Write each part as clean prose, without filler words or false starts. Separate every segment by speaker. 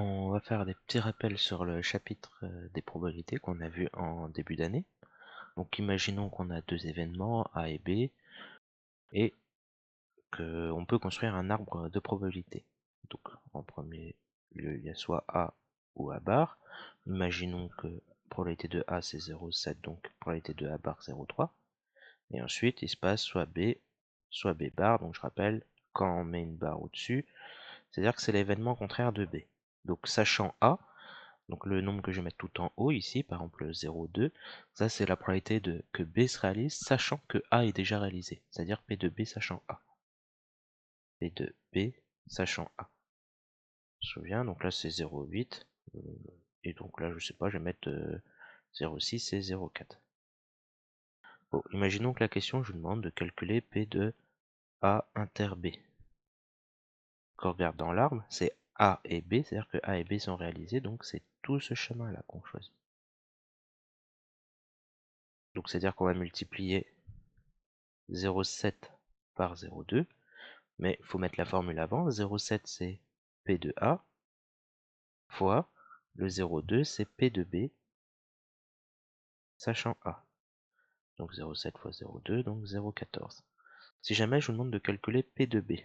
Speaker 1: On va faire des petits rappels sur le chapitre des probabilités qu'on a vu en début d'année. Donc imaginons qu'on a deux événements A et B et qu'on peut construire un arbre de probabilité. Donc en premier lieu il y a soit A ou A bar. Imaginons que probabilité de A c'est 0,7, donc probabilité de A bar 0,3. Et ensuite il se passe soit B bar. Donc je rappelle, quand on met une barre au-dessus, c'est-à-dire que c'est l'événement contraire de B. Donc sachant A, donc le nombre que je vais mettre tout en haut ici, par exemple 0,2, ça c'est la probabilité que B se réalise, sachant que A est déjà réalisé, c'est-à-dire P de B sachant A. P de B sachant A. Je me souviens, donc là c'est 0,8, et donc là je sais pas, je vais mettre 0,6 et 0,4. Bon, imaginons que la question je vous demande de calculer P de A inter B. Quand on regarde dans l'arbre, c'est A et B, c'est-à-dire que A et B sont réalisés, donc c'est tout ce chemin-là qu'on choisit. Donc c'est-à-dire qu'on va multiplier 0,7 par 0,2, mais il faut mettre la formule avant. 0,7 c'est P de A, fois le 0,2 c'est P de B, sachant A. Donc 0,7 fois 0,2, donc 0,14. Si jamais je vous demande de calculer P de B,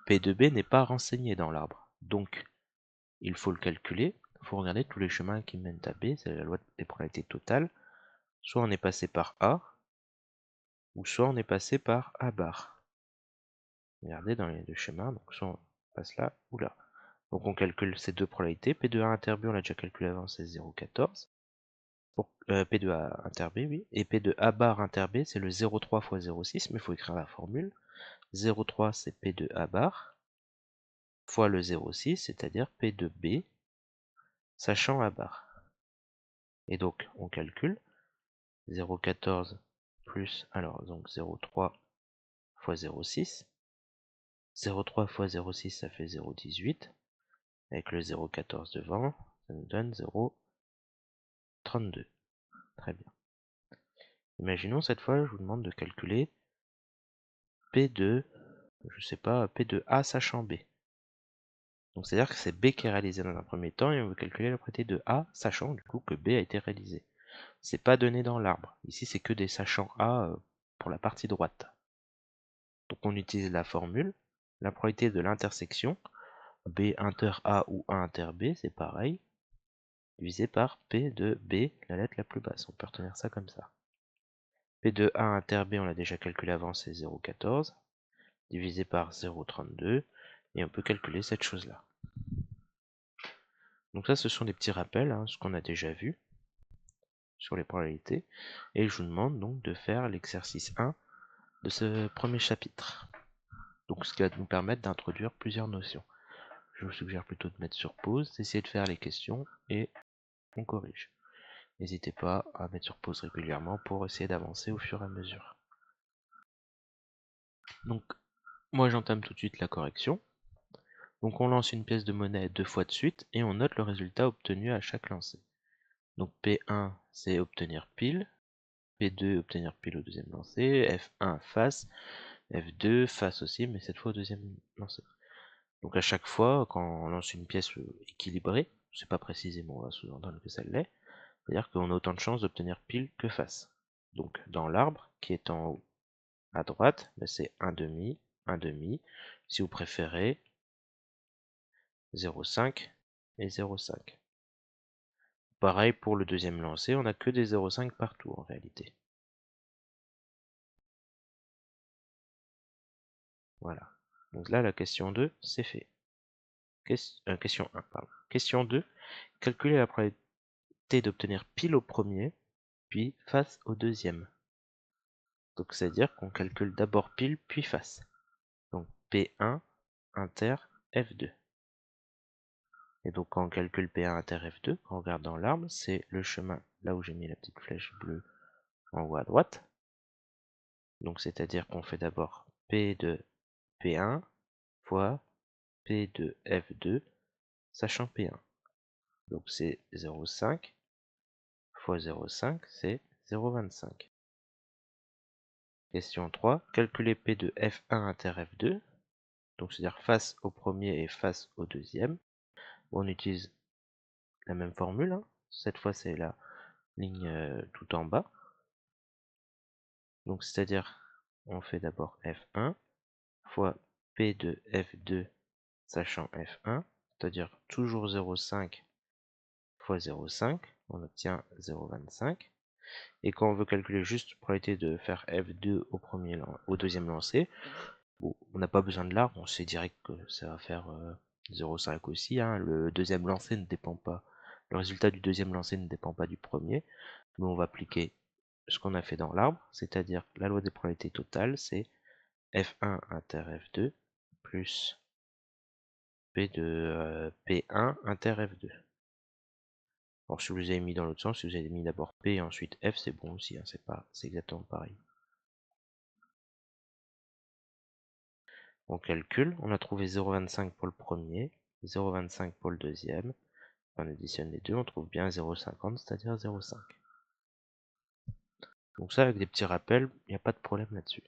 Speaker 1: P de B n'est pas renseigné dans l'arbre, donc il faut le calculer. Il faut regarder tous les chemins qui mènent à B, c'est la loi des probabilités totales. Soit on est passé par A, ou soit on est passé par A bar. Regardez dans les deux schémas, donc soit on passe là ou là. Donc on calcule ces deux probabilités. P de A inter B, on l'a déjà calculé avant, c'est 0,14. Pour P de A inter B, oui. Et P de A bar inter B, c'est le 0,3 fois 0,6, mais il faut écrire la formule. 0,3 c'est P de A bar, fois le 0,6, c'est-à-dire P de B, sachant A bar. Et donc on calcule 0,14 plus, alors donc 0,3 fois 0,6. 0,3 fois 0,6, ça fait 0,18. Avec le 0,14 devant, ça nous donne 0,32. Très bien. Imaginons cette fois, je vous demande de calculer P de, je sais pas, P de A sachant B. Donc c'est-à-dire que c'est B qui est réalisé dans un premier temps et on veut calculer la probabilité de A sachant du coup que B a été réalisé. C'est pas donné dans l'arbre. Ici c'est que des sachants A pour la partie droite. Donc on utilise la formule, la probabilité de l'intersection, B inter A ou A inter B, c'est pareil, divisé par P de B, la lettre la plus basse. On peut retenir ça comme ça. P de A inter B, on l'a déjà calculé avant, c'est 0,14, divisé par 0,32, et on peut calculer cette chose-là. Donc ça, ce sont des petits rappels, hein, ce qu'on a déjà vu sur les probabilités, et je vous demande donc de faire l'exercice 1 de ce premier chapitre. Donc ce qui va nous permettre d'introduire plusieurs notions. Je vous suggère plutôt de mettre sur pause, d'essayer de faire les questions, et on corrige. N'hésitez pas à mettre sur pause régulièrement pour essayer d'avancer au fur et à mesure. Donc, moi j'entame tout de suite la correction. Donc on lance une pièce de monnaie 2 fois de suite et on note le résultat obtenu à chaque lancer. Donc P1 c'est obtenir pile, P2 obtenir pile au deuxième lancer, F1 face, F2 face aussi mais cette fois au deuxième lancer. Donc à chaque fois quand on lance une pièce équilibrée, c'est pas précisément, on va sous-entendre que ça l'est, c'est-à-dire qu'on a autant de chances d'obtenir pile que face. Donc dans l'arbre qui est en haut à droite, c'est 1 demi, si vous préférez 0,5 et 0,5. Pareil pour le deuxième lancer, on n'a que des 0,5 partout en réalité. Voilà. Donc là, la question 2, c'est fait. Question 1, pardon. Question 2, calculer la probabilité d'obtenir pile au premier, puis face au deuxième. Donc c'est-à-dire qu'on calcule d'abord pile, puis face. Donc P1 inter F2. Et donc quand on calcule P1 inter F2, quand on regarde dans l'arbre, c'est le chemin là où j'ai mis la petite flèche bleue en haut à droite. Donc c'est-à-dire qu'on fait d'abord P de P1 fois P de F2 sachant P1. Donc c'est 0,5 fois 0,5 c'est 0,25. Question 3, calculer P de F1 inter F2, donc c'est-à-dire face au premier et face au deuxième. On utilise la même formule, hein. Cette fois c'est la ligne tout en bas. Donc c'est-à-dire, on fait d'abord F1 fois P de F2 sachant F1, c'est-à-dire toujours 0,5 fois 0,5, on obtient 0,25. Et quand on veut calculer juste la probabilité de faire F2 au deuxième lancer, bon, on n'a pas besoin de l'arbre, on sait direct que ça va faire 0,5 aussi, hein. Le deuxième lancer ne dépend pas, le résultat du deuxième lancer ne dépend pas du premier, mais on va appliquer ce qu'on a fait dans l'arbre, c'est-à-dire la loi des probabilités totales, c'est F1 inter F2 plus P de P1 inter F2. Alors si vous les avez mis dans l'autre sens, si vous avez mis d'abord P et ensuite F, c'est bon aussi, hein, c'est exactement pareil. On calcule, on a trouvé 0,25 pour le premier, 0,25 pour le deuxième. On additionne les deux, on trouve bien 0,50, c'est-à-dire 0,5. Donc ça, avec des petits rappels, il n'y a pas de problème là-dessus.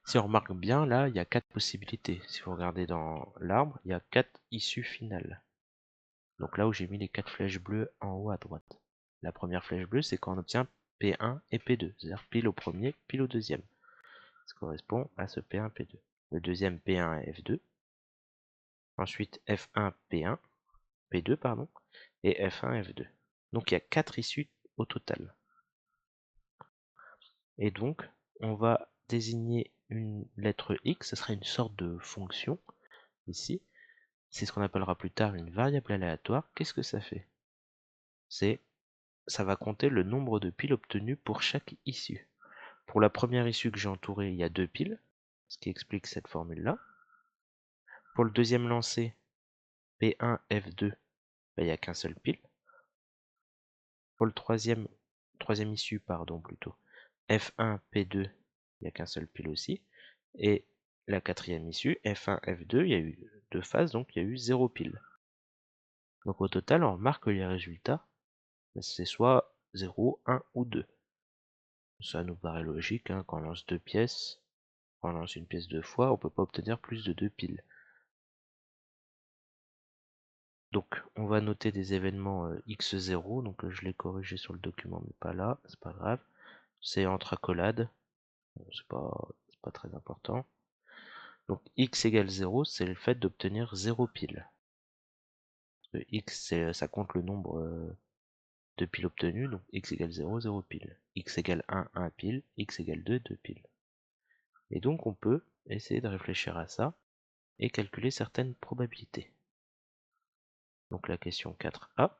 Speaker 1: Si on remarque bien, là, il y a 4 possibilités. Si vous regardez dans l'arbre, il y a 4 issues finales. Donc là où j'ai mis les 4 flèches bleues en haut à droite. La première flèche bleue, c'est quand on obtient P1 et P2, c'est-à-dire pile au premier, pile au deuxième. Ça correspond à ce P1, P2. Le deuxième P1 et F2. Ensuite F1, P1, P2, pardon, et F1, F2. Donc il y a 4 issues au total. Et donc, on va désigner une lettre X, ce sera une sorte de fonction, ici. C'est ce qu'on appellera plus tard une variable aléatoire. Qu'est-ce que ça fait? Ça va compter le nombre de piles obtenues pour chaque issue. Pour la première issue que j'ai entourée, il y a 2 piles, ce qui explique cette formule-là. Pour le deuxième lancé, P1, F2, il n'y a qu'un seul pile. Pour le troisième issue, pardon, plutôt, F1, P2, il n'y a qu'un seul pile aussi. Et la quatrième issue, F1, F2, il y a eu 2 phases, donc il y a eu 0 pile. Donc au total, on remarque que les résultats, c'est soit 0, 1 ou 2. Ça nous paraît logique, hein, quand on lance 2 pièces, quand on lance une pièce 2 fois, on ne peut pas obtenir plus de 2 piles. Donc on va noter des événements x0, donc je l'ai corrigé sur le document mais pas là, c'est pas grave. C'est entre accolades, c'est pas très important. Donc x égale 0, c'est le fait d'obtenir 0 pile. X, ça compte le nombre de piles obtenues, donc x égale 0, 0 pile. X égale 1, 1 pile. X égale 2, 2 piles. Et donc on peut essayer de réfléchir à ça et calculer certaines probabilités. Donc la question 4a,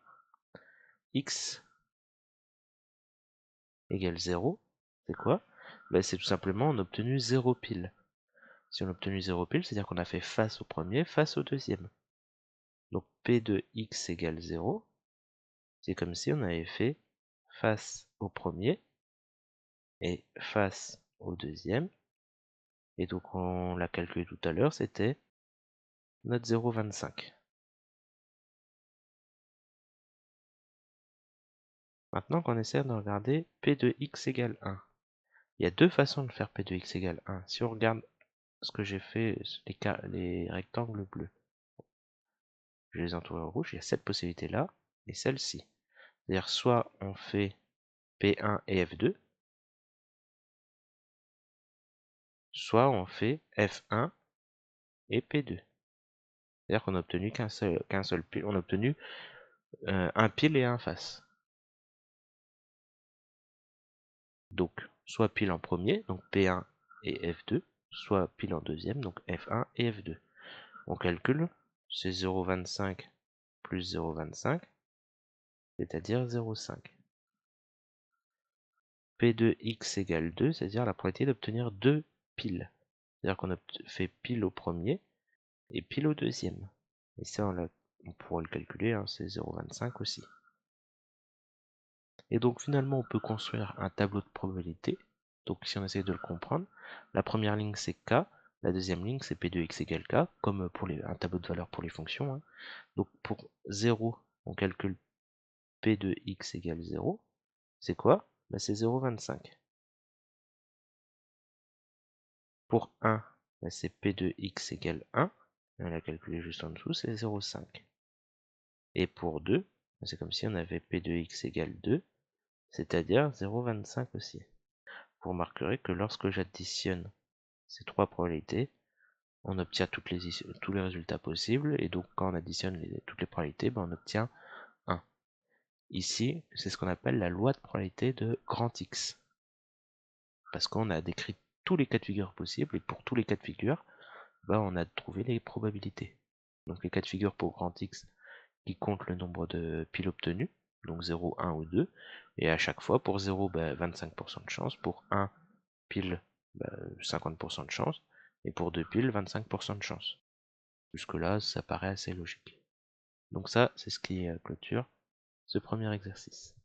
Speaker 1: x égale 0, c'est quoi? Ben, c'est tout simplement on a obtenu 0 pile. Si on a obtenu 0 pile, c'est-à-dire qu'on a fait face au premier, face au deuxième. Donc P de x égale 0, c'est comme si on avait fait face au premier et face au deuxième. Et donc on l'a calculé tout à l'heure, c'était notre 0,25. Maintenant qu'on essaie de regarder P de x égale 1. Il y a deux façons de faire P de x égale 1. Si on regarde ce que j'ai fait, les rectangles bleus, je les entoure en rouge, il y a cette possibilité-là et celle-ci. C'est-à-dire soit on fait P1 et F2, soit on fait F1 et P2. C'est-à-dire qu'on n'a obtenu qu'un seul pile, on a obtenu un pile et un face. Donc, soit pile en premier, donc P1 et F2, soit pile en deuxième, donc F1 et F2. On calcule, c'est 0,25 plus 0,25, c'est-à-dire 0,5. P de x égale 2, c'est-à-dire la probabilité d'obtenir 2 piles. C'est-à-dire qu'on a fait pile au premier et pile au deuxième. Et ça, on pourra le calculer, hein, c'est 0,25 aussi. Et donc finalement, on peut construire un tableau de probabilité. Donc si on essaie de le comprendre, la première ligne c'est k, la deuxième ligne c'est p de x égale k, comme pour un tableau de valeurs pour les fonctions, hein. Donc pour 0, on calcule p de x égale 0. C'est quoi? Ben, c'est 0,25. Pour 1, ben, c'est p de x égale 1. Et on l'a calculé juste en dessous, c'est 0,5. Et pour 2, c'est comme si on avait P de x égale 2, c'est-à-dire 0,25 aussi. Vous remarquerez que lorsque j'additionne ces trois probabilités, on obtient tous les résultats possibles, et donc quand on additionne toutes les probabilités, ben on obtient 1. Ici, c'est ce qu'on appelle la loi de probabilité de grand X. Parce qu'on a décrit tous les cas de figure possibles, et pour tous les cas de figure, ben on a trouvé les probabilités. Donc les cas de figure pour grand X qui comptent le nombre de piles obtenues, donc 0, 1 ou 2, et à chaque fois, pour 0, ben 25% de chance, pour 1 pile, ben 50% de chance, et pour 2 piles, 25% de chance. Jusque-là, ça paraît assez logique. Donc ça, c'est ce qui clôture ce premier exercice.